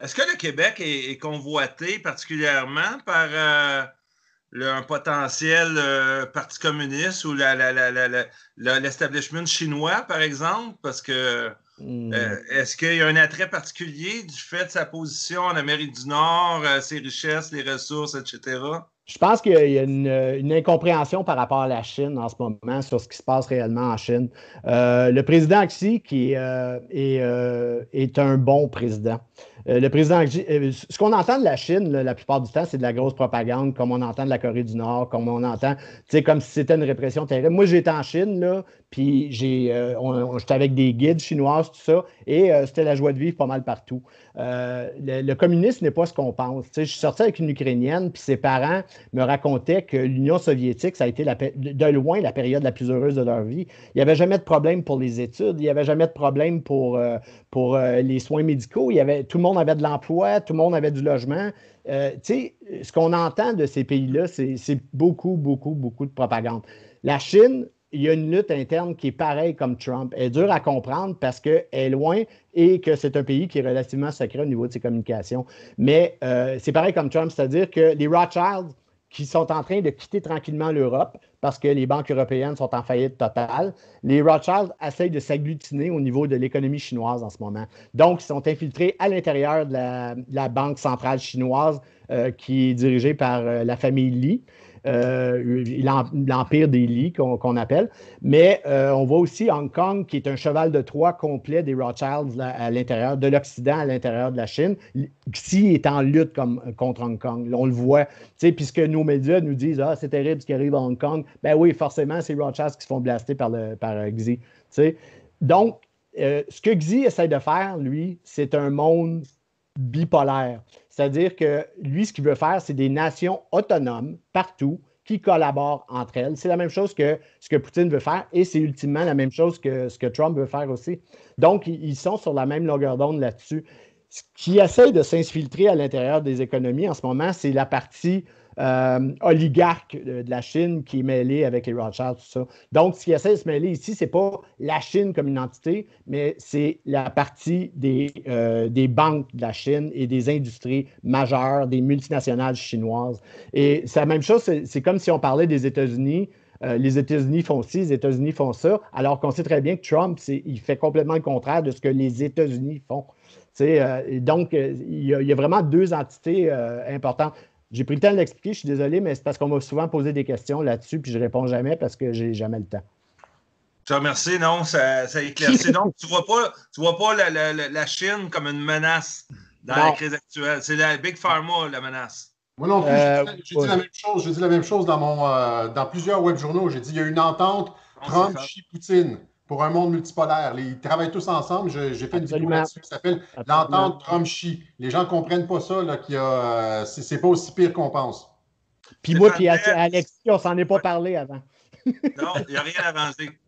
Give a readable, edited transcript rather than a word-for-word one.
Est-ce que le Québec est convoité particulièrement par un potentiel parti communiste ou l'establishment chinois, par exemple? Parce que est-ce qu'il y a un attrait particulier du fait de sa position en Amérique du Nord, ses richesses, les ressources, etc.? Je pense qu'il y a une incompréhension par rapport à la Chine en ce moment sur ce qui se passe réellement en Chine. Le président Xi est un bon président. Le président Xi, ce qu'on entend de la Chine, là, la plupart du temps, c'est de la grosse propagande, comme on entend de la Corée du Nord, comme on entend, tu sais, comme si c'était une répression terrible. Moi, j'étais en Chine, là, puis j'étais avec des guides chinoises, tout ça, et c'était la joie de vivre pas mal partout. Le communisme n'est pas ce qu'on pense. Tu sais, je suis sorti avec une Ukrainienne, puis ses parents me racontaient que l'Union soviétique, ça a été de loin la période la plus heureuse de leur vie. Il n'y avait jamais de problème pour les études, il n'y avait jamais de problème pour les soins médicaux. Tout le monde avait de l'emploi, tout le monde avait du logement. Tu sais, ce qu'on entend de ces pays-là, c'est beaucoup, beaucoup, beaucoup de propagande. La Chine, il y a une lutte interne qui est pareille comme Trump. Elle est dure à comprendre parce qu'elle est loin et que c'est un pays qui est relativement secret au niveau de ses communications. Mais c'est pareil comme Trump, c'est-à-dire que les Rothschilds, qui sont en train de quitter tranquillement l'Europe parce que les banques européennes sont en faillite totale. Les Rothschild essayent de s'agglutiner au niveau de l'économie chinoise en ce moment. Donc, ils sont infiltrés à l'intérieur de la Banque centrale chinoise qui est dirigée par la famille Li. L'empire des Li qu'on appelle. Mais on voit aussi Hong Kong, qui est un cheval de Troie complet des Rothschilds à l'intérieur, de l'Occident à l'intérieur de la Chine. Xi est en lutte contre Hong Kong. Là, on le voit. Puisque nos médias nous disent « Ah, c'est terrible ce qui arrive à Hong Kong », ben oui, forcément, c'est Rothschilds qui se font blaster par Xi. T'sais. Donc, ce que Xi essaie de faire, lui, c'est un monde bipolaire. C'est-à-dire que lui, ce qu'il veut faire, c'est des nations autonomes partout qui collaborent entre elles. C'est la même chose que ce que Poutine veut faire et c'est ultimement la même chose que ce que Trump veut faire aussi. Donc, ils sont sur la même longueur d'onde là-dessus. Ce qui essaie de s'infiltrer à l'intérieur des économies en ce moment, c'est la partie oligarque de la Chine qui est mêlée avec les Rothschild, tout ça. Donc, ce qui essaie de se mêler ici, ce n'est pas la Chine comme une entité, mais c'est la partie des banques de la Chine et des industries majeures, des multinationales chinoises. Et c'est la même chose, c'est comme si on parlait des États-Unis. Les États-Unis font ci, les États-Unis font ça, alors qu'on sait très bien que Trump, il fait complètement le contraire de ce que les États-Unis font. Donc, il y a vraiment deux entités importantes. J'ai pris le temps de l'expliquer, je suis désolé, mais c'est parce qu'on m'a souvent posé des questions là-dessus, puis je ne réponds jamais parce que j'ai jamais le temps. Je te remercie, non, ça éclaircit. Donc, tu vois pas la Chine comme une menace dans la crise actuelle. C'est la Big Pharma, la menace. Moi non plus, j'ai dit la même chose. J'ai dit la même chose dans plusieurs web journaux. J'ai dit il y a une entente Trump-Xi-Poutine pour un monde multipolaire. Ils travaillent tous ensemble. J'ai fait une vidéo là-dessus qui s'appelle l'entente Trump-Xi. Les gens ne comprennent pas ça, là, c'est pas aussi pire qu'on pense. Puis moi, puis Alexis, on s'en est pas parlé avant. Non, il n'y a rien arrangé.